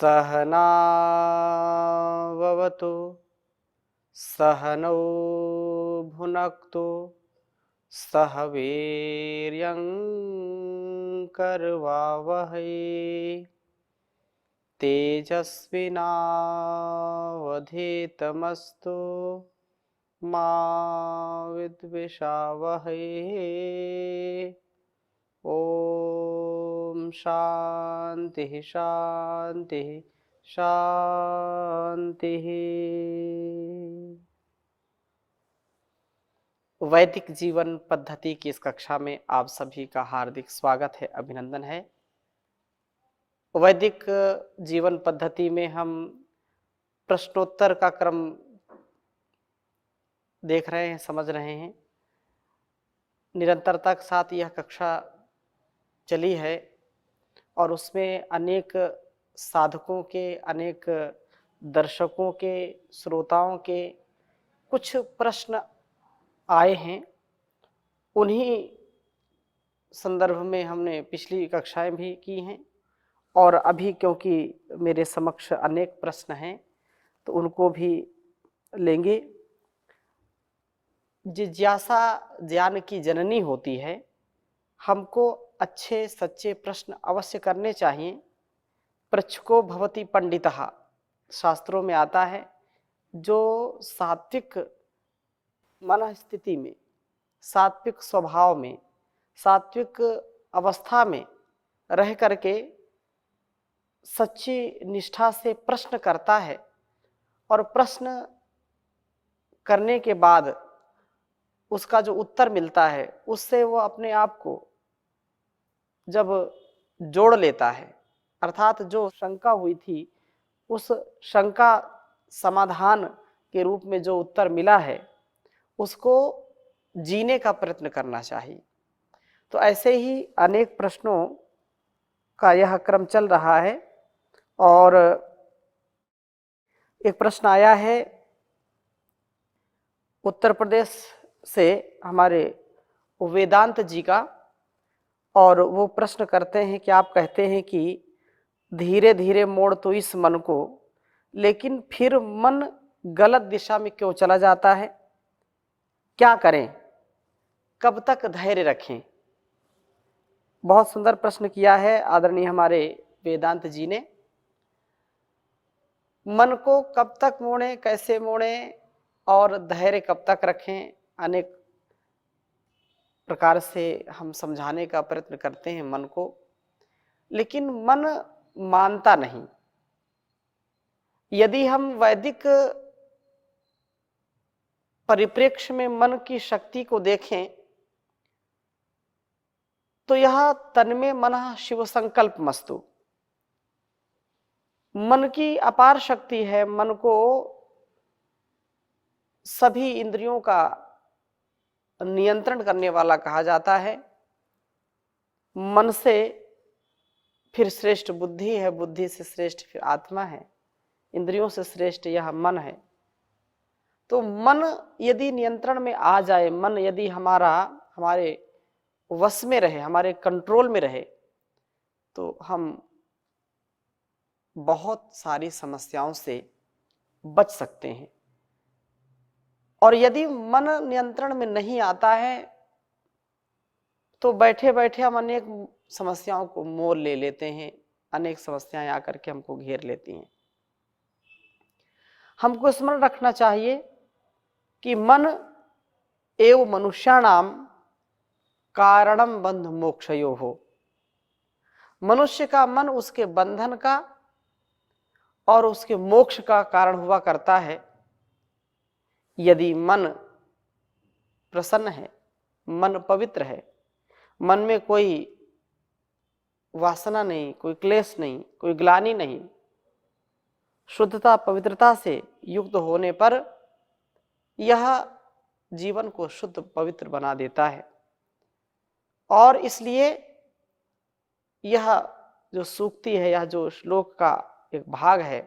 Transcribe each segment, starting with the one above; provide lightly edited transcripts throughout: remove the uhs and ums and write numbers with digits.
सहनाववतु सहनौ भुनक्तु सह वीर्यं करवावहै तेजस्विनावधीतमस्तु मा विद्विषावहै। ओम शांति शांति शांति। वैदिक जीवन पद्धति की इस कक्षा में आप सभी का हार्दिक स्वागत है, अभिनंदन है। वैदिक जीवन पद्धति में हम प्रश्नोत्तर का क्रम देख रहे हैं, समझ रहे हैं। निरंतरता के साथ यह कक्षा चली है और उसमें अनेक साधकों के, अनेक दर्शकों के, श्रोताओं के कुछ प्रश्न आए हैं। उन्हीं संदर्भ में हमने पिछली कक्षाएं भी की हैं और अभी क्योंकि मेरे समक्ष अनेक प्रश्न हैं तो उनको भी लेंगे। जिज्ञासा ज्ञान की जननी होती है। हमको अच्छे सच्चे प्रश्न अवश्य करने चाहिए। पृच्छको भवति पंडितः, शास्त्रों में आता है। जो सात्विक मन स्थिति में, सात्विक स्वभाव में, सात्विक अवस्था में रह करके सच्ची निष्ठा से प्रश्न करता है और प्रश्न करने के बाद उसका जो उत्तर मिलता है उससे वो अपने आप को जब जोड़ लेता है, अर्थात जो शंका हुई थी उस शंका समाधान के रूप में जो उत्तर मिला है उसको जीने का प्रयत्न करना चाहिए। तो ऐसे ही अनेक प्रश्नों का यह क्रम चल रहा है और एक प्रश्न आया है उत्तर प्रदेश से हमारे वेदांत जी का, और वो प्रश्न करते हैं कि आप कहते हैं कि धीरे धीरे मोड़ तो इस मन को, लेकिन फिर मन गलत दिशा में क्यों चला जाता है, क्या करें, कब तक धैर्य रखें। बहुत सुंदर प्रश्न किया है आदरणीय हमारे वेदांत जी ने। मन को कब तक मोड़ें, कैसे मोड़ें और धैर्य कब तक रखें, अनेक प्रकार से हम समझाने का प्रयत्न करते हैं मन को, लेकिन मन मानता नहीं। यदि हम वैदिक परिप्रेक्ष्य में मन की शक्ति को देखें तो यह तन्मे मनः शिव संकल्प मस्तु, मन की अपार शक्ति है। मन को सभी इंद्रियों का नियंत्रण करने वाला कहा जाता है। मन से फिर श्रेष्ठ बुद्धि है, बुद्धि से श्रेष्ठ फिर आत्मा है, इंद्रियों से श्रेष्ठ यह मन है। तो मन यदि नियंत्रण में आ जाए, मन यदि हमारे वश में रहे, हमारे कंट्रोल में रहे, तो हम बहुत सारी समस्याओं से बच सकते हैं। और यदि मन नियंत्रण में नहीं आता है तो बैठे बैठे हम अनेक समस्याओं को मोल ले लेते हैं, अनेक समस्याएं आकर के हमको घेर लेती हैं। हमको स्मरण रखना चाहिए कि मन एव मनुष्याणाम कारणम बंध मोक्षयो हो। मनुष्य का मन उसके बंधन का और उसके मोक्ष का कारण हुआ करता है। यदि मन प्रसन्न है, मन पवित्र है, मन में कोई वासना नहीं, कोई क्लेश नहीं, कोई ग्लानि नहीं, शुद्धता पवित्रता से युक्त होने पर यह जीवन को शुद्ध पवित्र बना देता है। और इसलिए यह जो सूक्ति है, यह जो श्लोक का एक भाग है,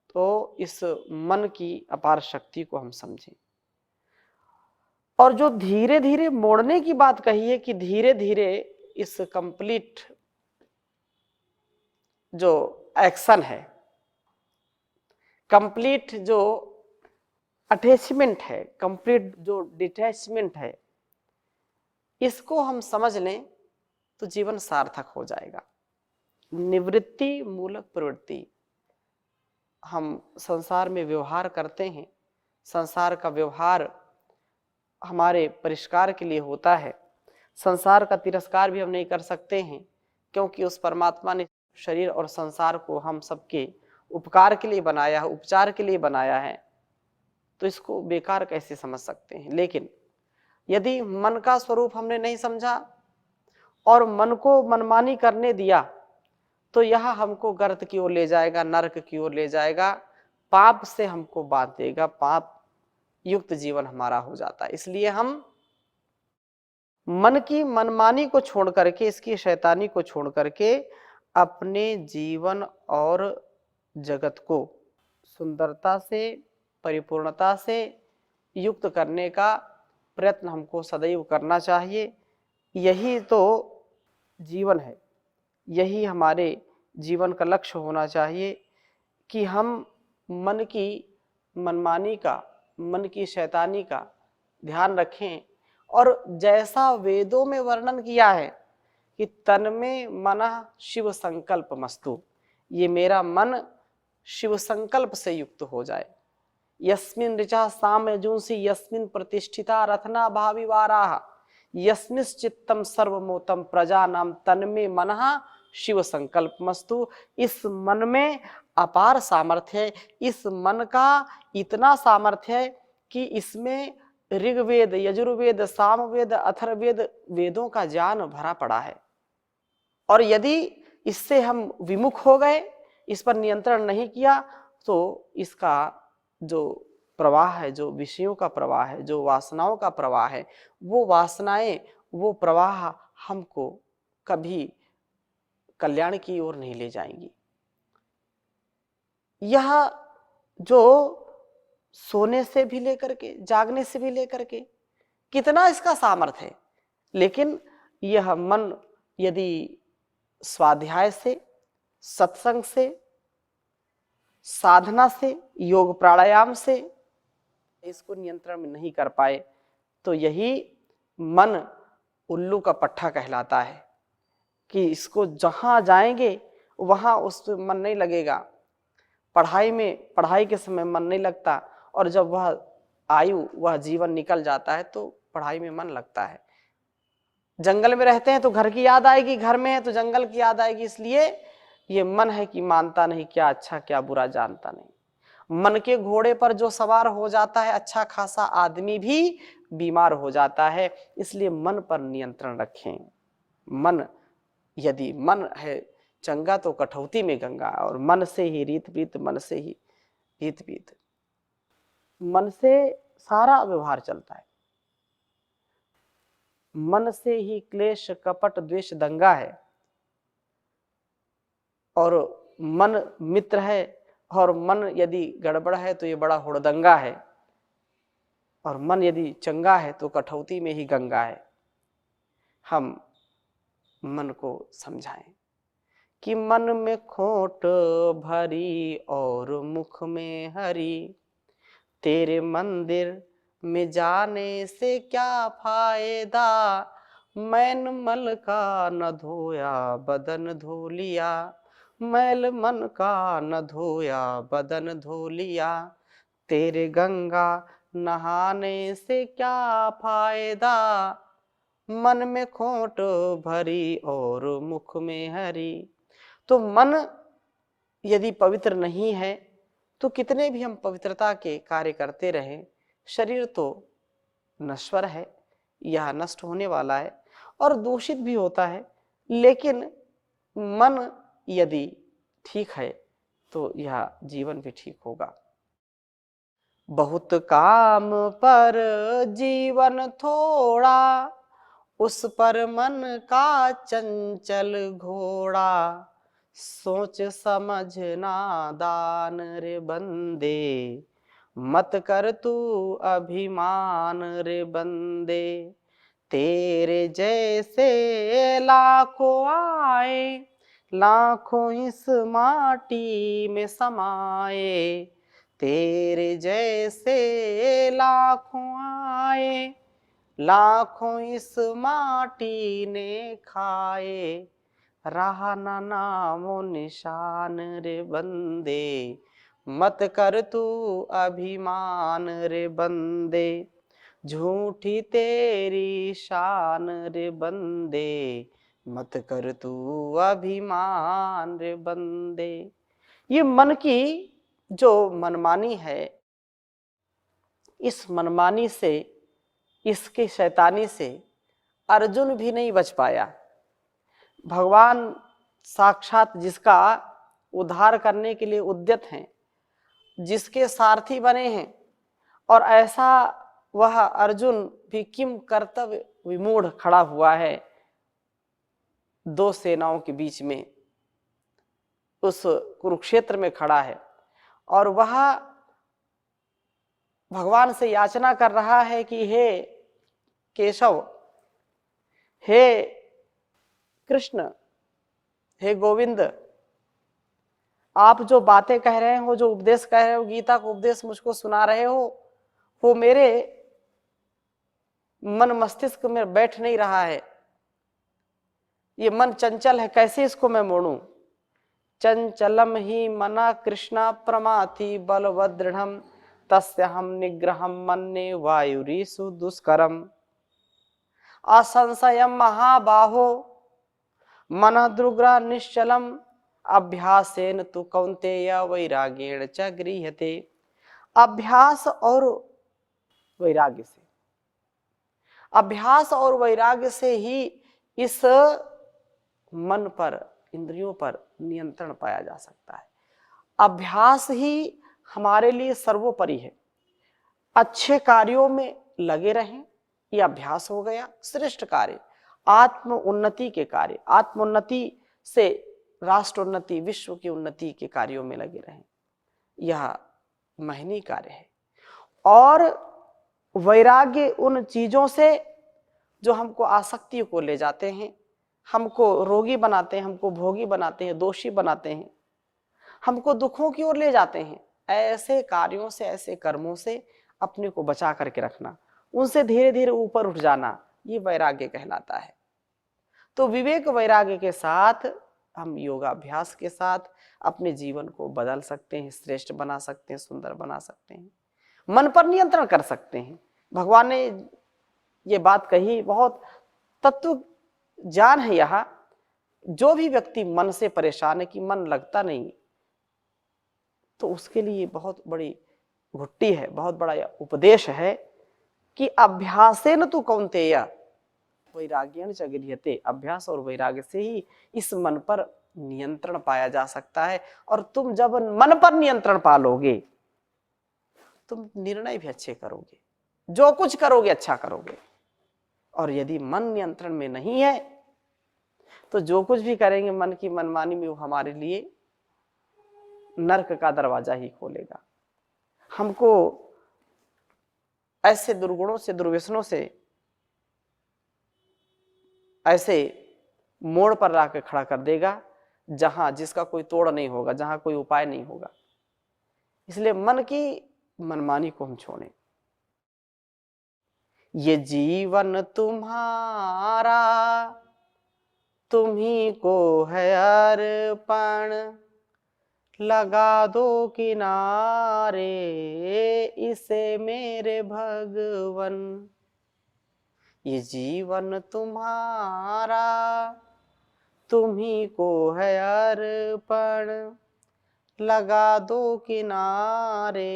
तो इस मन की अपार शक्ति को हम समझें। और जो धीरे धीरे मोड़ने की बात कही है कि धीरे धीरे इस कंप्लीट जो एक्शन है, कंप्लीट जो अटैचमेंट है, कंप्लीट जो डिटैचमेंट है, इसको हम समझ लें तो जीवन सार्थक हो जाएगा। निवृत्ति मूलक प्रवृत्ति, हम संसार में व्यवहार करते हैं, संसार का व्यवहार हमारे परिष्कार के लिए होता है। संसार का तिरस्कार भी हम नहीं कर सकते हैं, क्योंकि उस परमात्मा ने शरीर और संसार को हम सबके उपकार के लिए बनाया है, उपचार के लिए बनाया है, तो इसको बेकार कैसे समझ सकते हैं। लेकिन यदि मन का स्वरूप हमने नहीं समझा और मन को मनमानी करने दिया तो यह हमको गर्त की ओर ले जाएगा, नरक की ओर ले जाएगा, पाप से हमको बांध देगा, पाप युक्त जीवन हमारा हो जाता है। इसलिए हम मन की मनमानी को छोड़ करके, इसकी शैतानी को छोड़ करके अपने जीवन और जगत को सुंदरता से, परिपूर्णता से युक्त करने का प्रयत्न हमको सदैव करना चाहिए। यही तो जीवन है, यही हमारे जीवन का लक्ष्य होना चाहिए कि हम मन की मनमानी का, मन की शैतानी का ध्यान रखें। और जैसा वेदों में वर्णन किया है कि तन में मनः शिव संकल्प मस्तु, ये मेरा मन शिव संकल्प से युक्त हो जाए। यस्मिन ऋचा साम्यजूंसी यस्मिन प्रतिष्ठिता रत्ना भाविवाराः यस्मिश्चित्तम सर्वमोतम प्रजानाम तन्मे मनः शिव संकल्प मस्तु। इस मन में अपार सामर्थ्य है, इस मन का इतना सामर्थ्य है कि इसमें ऋग्वेद, यजुर्वेद, सामवेद, अथर्ववेद वेदों का ज्ञान भरा पड़ा है। और यदि इससे हम विमुख हो गए, इस पर नियंत्रण नहीं किया, तो इसका जो प्रवाह है, जो विषयों का प्रवाह है, जो वासनाओं का प्रवाह है, वो वासनाएं, वो प्रवाह हमको कभी कल्याण की ओर नहीं ले जाएंगी। यह जो सोने से भी लेकर के, जागने से भी लेकर के कितना इसका सामर्थ्य है, लेकिन यह मन यदि स्वाध्याय से, सत्संग से, साधना से, योग प्राणायाम से इसको नियंत्रण में नहीं कर पाए तो यही मन उल्लू का पट्ठा कहलाता है कि इसको जहां जाएंगे वहां उस मन नहीं लगेगा। पढ़ाई में, पढ़ाई के समय मन नहीं लगता, और जब वह आयु, वह जीवन निकल जाता है तो पढ़ाई में मन लगता है। जंगल में रहते हैं तो घर की याद आएगी, घर में है तो जंगल की याद आएगी। इसलिए ये मन है कि मानता नहीं, क्या अच्छा क्या बुरा जानता नहीं। मन के घोड़े पर जो सवार हो जाता है, अच्छा खासा आदमी भी बीमार हो जाता है। इसलिए मन पर नियंत्रण रखें। मन, यदि मन है चंगा तो कठौती में गंगा, और मन से ही रीत प्रीत, मन से ही रीत प्रीत, मन से सारा व्यवहार चलता है। मन से ही क्लेश कपट द्वेष दंगा है, और मन मित्र है, और मन यदि गड़बड़ है तो ये बड़ा हुड़दंगा है, और मन यदि चंगा है तो कठौती में ही गंगा है। हम मन को समझाएं कि मन में खोट भरी और मुख में हरी, तेरे मंदिर में जाने से क्या फायदा, मैन मल का न धोया बदन धो लिया, मैल मन का न धोया बदन धो लिया, तेरे गंगा नहाने से क्या फायदा, मन में खोट भरी और मुख में हरी। तो मन यदि पवित्र नहीं है तो कितने भी हम पवित्रता के कार्य करते रहें, शरीर तो नश्वर है, यह नष्ट होने वाला है और दूषित भी होता है। लेकिन मन यदि ठीक है तो यह जीवन भी ठीक होगा। बहुत काम पर जीवन थोड़ा, उस पर मन का चंचल घोड़ा, सोच समझ नादान रे बंदे, मत कर तू अभिमान रे बंदे, तेरे जैसे लाखों आए लाखों इस माटी में समाए, तेरे जैसे लाखों आए, लाखों इस माटी ने खाए, रहा ना नामो निशान रे बंदे, मत कर तू अभिमान रे बंदे, झूठी तेरी शान रे बंदे, मत कर तू अभिमान रे बंदे। ये मन की जो मनमानी है, इस मनमानी से, इसके शैतानी से अर्जुन भी नहीं बच पाया। भगवान साक्षात जिसका उद्धार करने के लिए उद्यत हैं, जिसके सारथी बने हैं, और ऐसा वह अर्जुन भी किम कर्तव्य विमूढ़ खड़ा हुआ है दो सेनाओं के बीच में, उस कुरुक्षेत्र में खड़ा है, और वह भगवान से याचना कर रहा है कि हे केशव, हे कृष्ण, हे गोविंद, आप जो बातें कह रहे हो, जो उपदेश कह रहे हो, गीता का उपदेश मुझको सुना रहे हो, वो मेरे मन मस्तिष्क में बैठ नहीं रहा है। ये मन चंचल है, कैसे इसको मैं मोड़ूं? चंचलम ही मना कृष्णा प्रमाथि बलवद दृढ़म, तस्यहम निग्रहम मन्ये वायुरीसु दुष्करम, असंशयम महाबाहो मनः दुर्ग्रह निश्चलम, अभ्यासेन तु कौन्तेय वैराग्येण च गृह्यते। अभ्यास और वैराग्य से, अभ्यास और वैराग्य से ही इस मन पर, इंद्रियों पर नियंत्रण पाया जा सकता है। अभ्यास ही हमारे लिए सर्वोपरि है। अच्छे कार्यों में लगे रहें, यह अभ्यास हो गया। श्रेष्ठ कार्य, आत्म उन्नति के कार्य, आत्मोन्नति से राष्ट्रोन्नति, विश्व की उन्नति के कार्यों में लगे रहें, यह महनीय कार्य है। और वैराग्य उन चीजों से जो हमको आसक्ति को ले जाते हैं, हमको रोगी बनाते हैं, हमको भोगी बनाते हैं, दोषी बनाते हैं, हमको दुखों की ओर ले जाते हैं, ऐसे कार्यों से, ऐसे कर्मों से अपने को बचा करके रखना, उनसे धीरे धीरे ऊपर उठ जाना, ये वैराग्य कहलाता है। तो विवेक वैराग्य के साथ हम योगाभ्यास के साथ अपने जीवन को बदल सकते हैं, श्रेष्ठ बना सकते हैं, सुंदर बना सकते हैं, मन पर नियंत्रण कर सकते हैं। भगवान ने ये बात कही, बहुत तत्व ज्ञान है यहाँ। जो भी व्यक्ति मन से परेशान है कि मन लगता नहीं, तो उसके लिए बहुत बड़ी घुट्टी है, बहुत बड़ा उपदेश है कि अभ्यासेन तु कौन्तेय वैराग्येण च गृह्यते। अभ्यास और वैराग्य से ही इस मन पर नियंत्रण पाया जा सकता है। और तुम जब मन पर नियंत्रण पा लोगे, तुम निर्णय भी अच्छे करोगे, जो कुछ करोगे अच्छा करोगे। और यदि मन नियंत्रण में नहीं है, तो जो कुछ भी करेंगे मन की मनमानी में, वो हमारे लिए नरक का दरवाजा ही खोलेगा। हमको ऐसे दुर्गुणों से, दुर्व्यसनों से ऐसे मोड़ पर लाकर खड़ा कर देगा जहां जिसका कोई तोड़ नहीं होगा, जहां कोई उपाय नहीं होगा। इसलिए मन की मनमानी को हम छोड़ें। ये जीवन तुम्हारा, तुम्ही को है अर्पण, लगा दो किनारे इसे मेरे भगवन। ये जीवन तुम्हारा, तुम्ही को है अर्पण, लगा दो किनारे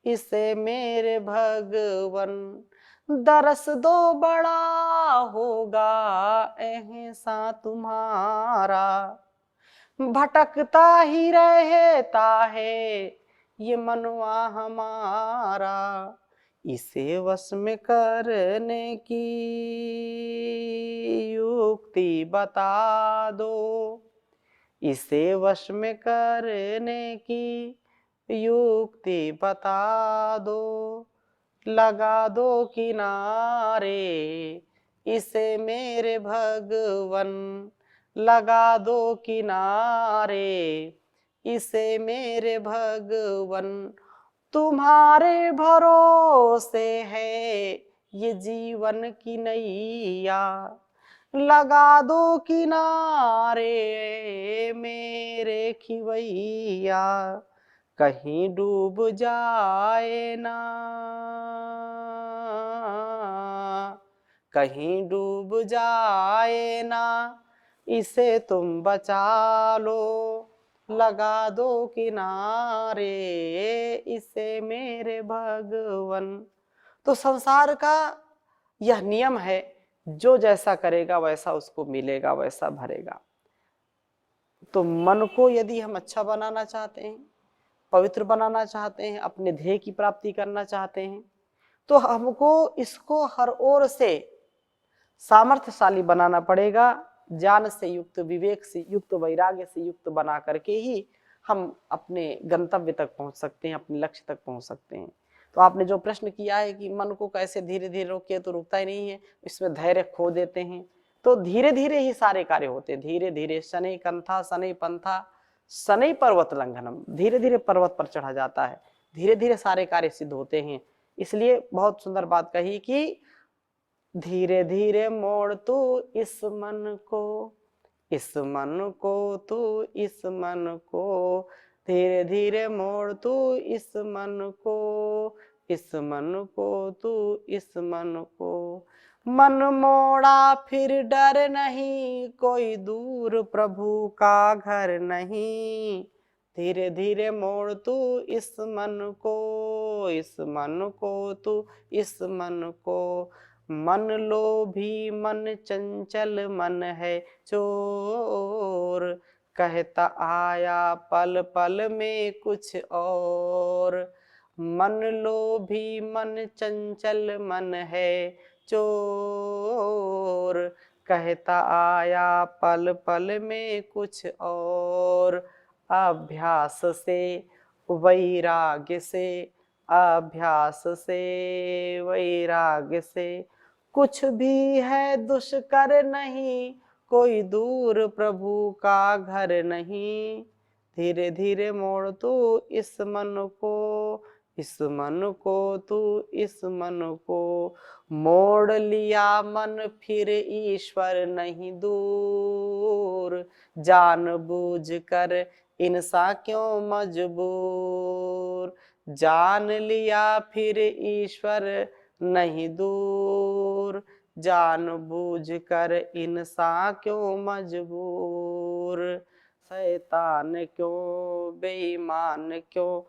इसे मेरे भगवन। दरस दो बड़ा होगा ऐसा तुम्हारा, भटकता ही रहता है ये मनवा हमारा। इसे वश में करने की युक्ति बता दो, इसे वश में करने की युक्ति बता दो, लगा दो किनारे इसे मेरे भगवन। लगा दो किनारे इसे मेरे भगवन, तुम्हारे भरोसे है ये जीवन की नैया, लगा दो किनारे मेरे खिवैया, कहीं डूब जाए ना, कहीं डूब जाए ना, इसे तुम बचा लो, लगा दो किनारे इसे मेरे भगवन। तो संसार का यह नियम है, जो जैसा करेगा वैसा उसको मिलेगा, वैसा भरेगा। तो मन को यदि हम अच्छा बनाना चाहते हैं, पवित्र बनाना चाहते हैं, अपने ध्येय की प्राप्ति करना चाहते हैं, तो हमको इसको हर ओर से सामर्थ्यशाली बनाना पड़ेगा। ज्ञान से युक्त, विवेक से युक्त, वैराग्य से युक्त बना करके ही हम अपने गंतव्य तक पहुंच सकते हैं, अपने लक्ष्य तक पहुंच सकते हैं। तो आपने जो प्रश्न किया है कि मन को कैसे धीरे धीरे रोके, तो रुकता ही नहीं है, इसमें धैर्य खो देते हैं, तो धीरे धीरे ही सारे कार्य होते हैं। धीरे धीरे शनै कंथा शनै पंथा शनै पर्वत लंघनम, धीरे धीरे पर्वत पर चढ़ा जाता है, धीरे धीरे सारे कार्य सिद्ध होते हैं। इसलिए बहुत सुंदर बात कही कि धीरे धीरे मोड़ तू इस मन को, इस मन को तू, इस मन को, धीरे धीरे मोड़ तू इस मन को, इस मन को तू, इस मन को, मन मोड़ा फिर डर नहीं, कोई दूर प्रभु का घर नहीं, धीरे धीरे मोड़ तू इस मन को, इस मन को तू, इस मन को, मन लोभी मन चंचल मन है चोर, कहता आया पल पल में कुछ और, मन लोभी मन चंचल मन है चोर, कहता आया पल पल में कुछ और, अभ्यास से वैराग्य से, अभ्यास से वैराग्य से, कुछ भी है दुष्कर नहीं, कोई दूर प्रभु का घर नहीं, धीरे धीरे मोड़ तू इस मन को, इस मन को तू, इस मन को, मोड़ लिया मन फिर ईश्वर नहीं दूर, जानबूझ कर इंसा क्यों मजबूर, जान लिया फिर ईश्वर नहीं दूर, जानबूझ कर इंसा क्यों मजबूर, शैतान क्यों बेईमान क्यों,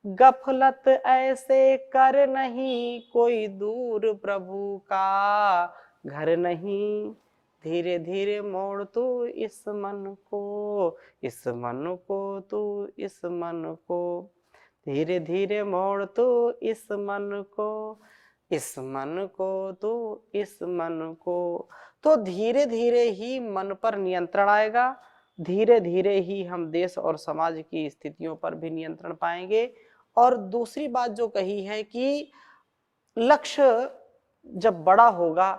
गफलत ऐसे कर नहीं, कोई दूर प्रभु का घर नहीं, धीरे धीरे मोड़ तू इस मन को, इस मन को तू, इस मन को, धीरे धीरे मोड़ तू इस मन को, इस मन को तू, इस मन को। तो धीरे धीरे ही मन पर नियंत्रण आएगा, धीरे धीरे ही हम देश और समाज की स्थितियों पर भी नियंत्रण पाएंगे। और दूसरी बात जो कही है कि लक्ष्य जब बड़ा होगा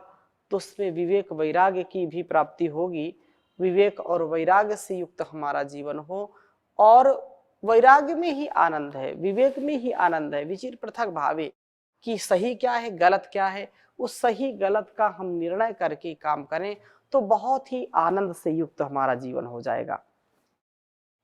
तो उसमें विवेक वैराग्य की भी प्राप्ति होगी, विवेक और वैराग्य से युक्त हमारा जीवन हो, और वैराग्य में ही आनंद है, विवेक में ही आनंद है। विचिर पृथक भावे कि सही क्या है गलत क्या है, उस सही गलत का हम निर्णय करके काम करें तो बहुत ही आनंद से युक्त हमारा जीवन हो जाएगा।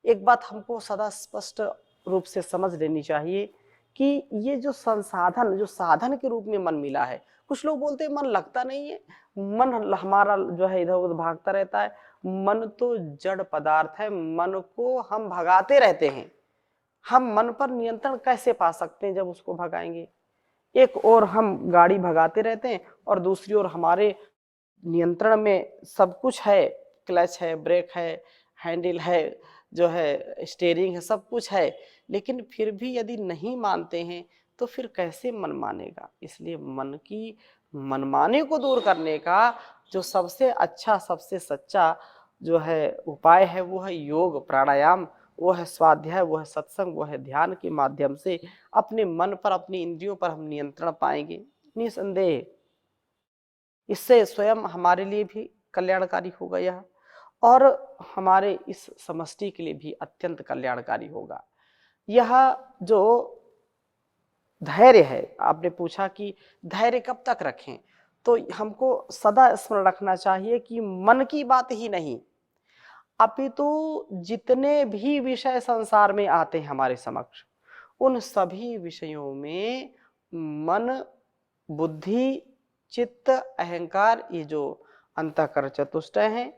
एक बात हमको सदा स्पष्ट रूप से समझ लेनी चाहिए कि ये जो संसाधन, जो साधन के रूप में मन मिला है, कुछ लोग बोलते हैं मन लगता नहीं है, मन हमारा जो है इधर उधर भागता रहता है, मन तो जड़ पदार्थ है, मन को हम भगाते रहते हैं। हम मन पर नियंत्रण कैसे पा सकते हैं जब उसको भगाएंगे? एक ओर हम गाड़ी भगाते रहते हैं और दूसरी ओर हमारे नियंत्रण में सब कुछ है, क्लच है, ब्रेक है, हैंडल है, जो है स्टीयरिंग है, सब कुछ है, लेकिन फिर भी यदि नहीं मानते हैं तो फिर कैसे मन मानेगा? इसलिए मन की मनमाने को दूर करने का जो सबसे अच्छा, सबसे सच्चा जो है उपाय है वो है योग, प्राणायाम, वो है स्वाध्याय, वो है सत्संग, वो है ध्यान के माध्यम से अपने मन पर, अपनी इंद्रियों पर हम नियंत्रण पाएंगे। निसंदेह इससे स्वयं हमारे लिए भी कल्याणकारी होगा यह, और हमारे इस समष्टि के लिए भी अत्यंत कल्याणकारी होगा। यह जो धैर्य है, आपने पूछा कि धैर्य कब तक रखें, तो हमको सदा स्मरण रखना चाहिए कि मन की बात ही नहीं, अपितु जितने भी विषय संसार में आते हैं हमारे समक्ष, उन सभी विषयों में मन, बुद्धि, चित्त, अहंकार, ये जो अंतःकरण चतुष्टय हैं,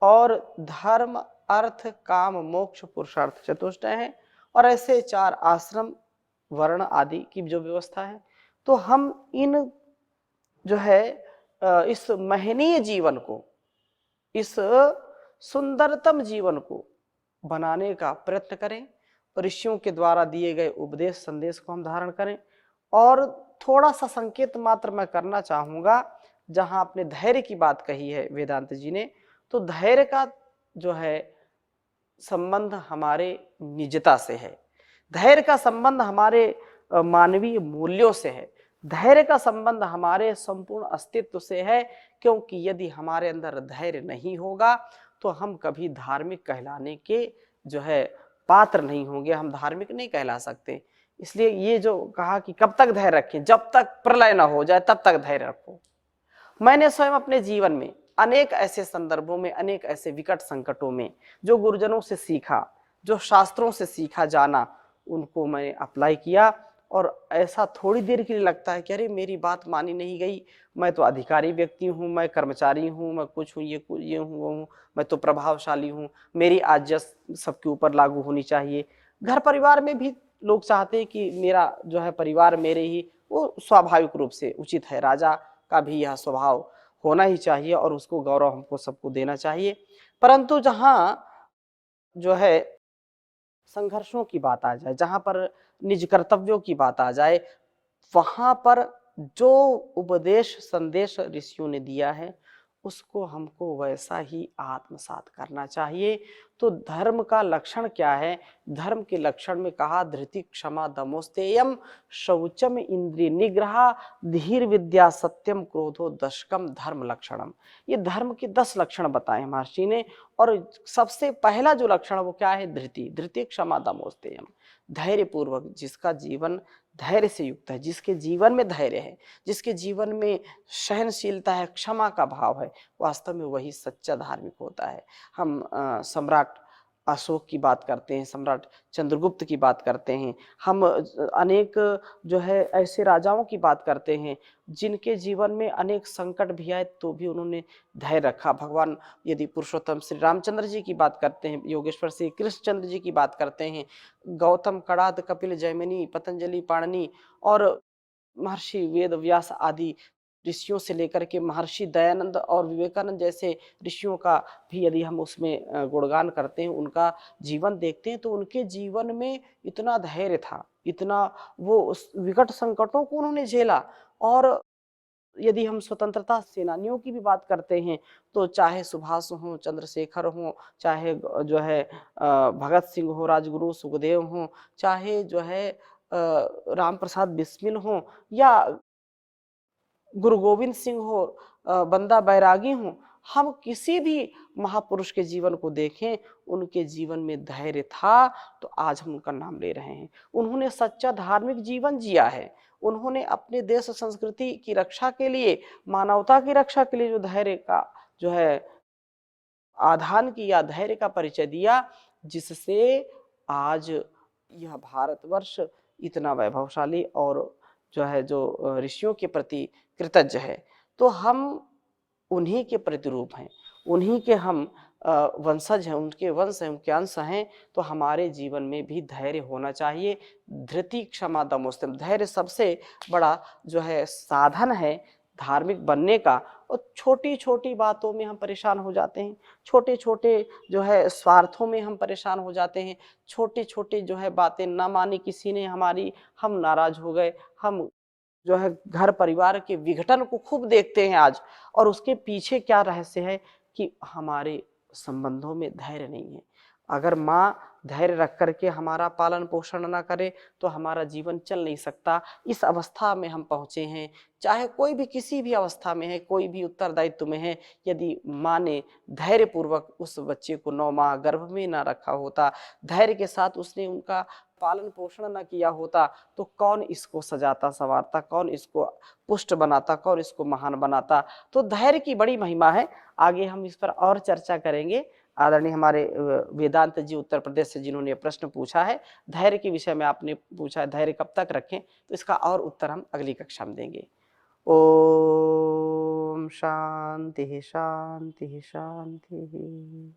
और धर्म, अर्थ, काम, मोक्ष, पुरुषार्थ चतुष्टय हैं, और ऐसे 4 आश्रम, वर्ण आदि की जो व्यवस्था है, तो हम इन जो है इस महनीय जीवन को, इस सुंदरतम जीवन को बनाने का प्रयत्न करें। ऋषियों के द्वारा दिए गए उपदेश संदेश को हम धारण करें। और थोड़ा सा संकेत मात्र मैं करना चाहूंगा, जहां आपने धैर्य की बात कही है वेदांत जी ने, तो धैर्य का जो है संबंध हमारे निजता से है, धैर्य का संबंध हमारे मानवीय मूल्यों से है, धैर्य का संबंध हमारे संपूर्ण अस्तित्व से है। क्योंकि यदि हमारे अंदर धैर्य नहीं होगा तो हम कभी धार्मिक कहलाने के जो है पात्र नहीं होंगे, हम धार्मिक नहीं कहला सकते। इसलिए ये जो कहा कि कब तक धैर्य रखें, जब तक प्रलय ना हो जाए तब तक धैर्य रखो। मैंने स्वयं अपने जीवन में अनेक ऐसे संदर्भों में, अनेक ऐसे विकट संकटों में जो गुरुजनों से सीखा, जो शास्त्रों से सीखा जाना, उनको मैंने अप्लाई किया। और ऐसा थोड़ी देर के लिए लगता है कि अरे मेरी बात मानी नहीं गई, मैं तो अधिकारी व्यक्ति हूँ, मैं कर्मचारी हूँ, मैं कुछ हूँ, ये हूँ, वो हूँ, मैं तो प्रभावशाली हूँ, मेरी आज्ञा सबके ऊपर लागू होनी चाहिए। घर परिवार में भी लोग चाहते हैं कि मेरा जो है परिवार मेरे ही, वो स्वाभाविक रूप से उचित है, राजा का भी यह स्वभाव होना ही चाहिए और उसको गौरव हमको सबको देना चाहिए। परंतु जहां जो है संघर्षों की बात आ जाए, जहां पर निज कर्तव्यों की बात आ जाए, वहां पर जो उपदेश संदेश ऋषियों ने दिया है उसको हमको वैसा ही आत्मसात करना चाहिए। तो धर्म का लक्षण क्या है? धर्म के लक्षण में कहा धृति, क्षमा, दमोस्तेयम, शौचम, इंद्रिय निग्रह, धीर, विद्या, सत्यम, क्रोधो, दशकम, धर्म लक्षणम। ये धर्म के 10 लक्षण बताए महर्षि ने। और सबसे पहला जो लक्षण वो क्या है? धृति, धृति, क्षमा, दमोस्तेयम। धैर्य पूर्वक जिसका जीवन धैर्य से युक्त है, जिसके जीवन में धैर्य है, जिसके जीवन में सहनशीलता है, क्षमा का भाव है, वास्तव में वही सच्चा धार्मिक होता है। हम सम्राट अशोक की बात करते हैं, सम्राट चंद्रगुप्त की बात करते हैं, हम अनेक जो है ऐसे राजाओं की बात करते हैं जिनके जीवन में अनेक संकट भी आए तो भी उन्होंने धैर्य रखा। भगवान यदि पुरुषोत्तम श्री रामचंद्र जी की बात करते हैं, योगेश्वर श्री कृष्णचंद्र जी की बात करते हैं, गौतम, कणाद, कपिल, जैमिनी, पतंजलि, पाणिनि और महर्षि वेद व्यास आदि ऋषियों से लेकर के महर्षि दयानंद और विवेकानंद जैसे ऋषियों का भी यदि हम उसमें गुणगान करते हैं, उनका जीवन देखते हैं, तो उनके जीवन में इतना धैर्य था, इतना वो उस विकट संकटों को उन्होंने झेला। और यदि हम स्वतंत्रता सेनानियों की भी बात करते हैं तो चाहे सुभाष हो, चंद्रशेखर हो, चाहे जो है भगत सिंह हो, राजगुरु सुखदेव हो, चाहे जो है राम प्रसाद बिस्मिल हो, या गुरु गोविंद सिंह हो, बंदा बैरागी हो, हम किसी भी महापुरुष के जीवन को देखें, उनके जीवन में धैर्य था तो आज हम उनका नाम ले रहे हैं। उन्होंने सच्चा धार्मिक जीवन जिया है, उन्होंने अपने देश संस्कृति की रक्षा के लिए, मानवता की रक्षा के लिए जो धैर्य का जो है आधान किया, धैर्य का परिचय दिया, जिससे आज यह भारतवर्ष इतना वैभवशाली और जो है जो ऋषियों के प्रति कृतज्ञ है। तो हम उन्हीं के प्रतिरूप हैं, उन्हीं के हम वंशज हैं, उनके वंश हैं, उनके अंश हैं। तो हमारे जीवन में भी धैर्य होना चाहिए। धृति, क्षमा, दमोस्तम, धैर्य सबसे बड़ा जो है साधन है धार्मिक बनने का। और छोटी छोटी बातों में हम परेशान हो जाते हैं, छोटे छोटे जो है स्वार्थों में हम परेशान हो जाते हैं, छोटे छोटे जो है बातें ना मानी किसी ने हमारी, हम नाराज हो गए, हम जो है घर परिवार के विघटन को खूब देखते हैं आज। और उसके पीछे क्या रहस्य है कि हमारे संबंधों में धैर्य नहीं है। अगर माँ धैर्य रख करके हमारा पालन पोषण ना करे तो हमारा जीवन चल नहीं सकता। इस अवस्था में हम पहुँचे हैं, चाहे कोई भी किसी भी अवस्था में है, कोई भी उत्तरदायित्व में है, यदि माँ ने धैर्यपूर्वक उस बच्चे को 9 माह गर्भ में ना रखा होता, धैर्य के साथ उसने उनका पालन पोषण ना किया होता, तो कौन इसको सजाता संवारता, कौन इसको पुष्ट बनाता, कौन इसको महान बनाता। तो धैर्य की बड़ी महिमा है। आगे हम इस पर और चर्चा करेंगे। आदरणीय हमारे वेदांत जी उत्तर प्रदेश से, जिन्होंने ये प्रश्न पूछा है, धैर्य के विषय में आपने पूछा है धैर्य कब तक रखें, तो इसका और उत्तर हम अगली कक्षा में देंगे। ओम शांति शांति शांति।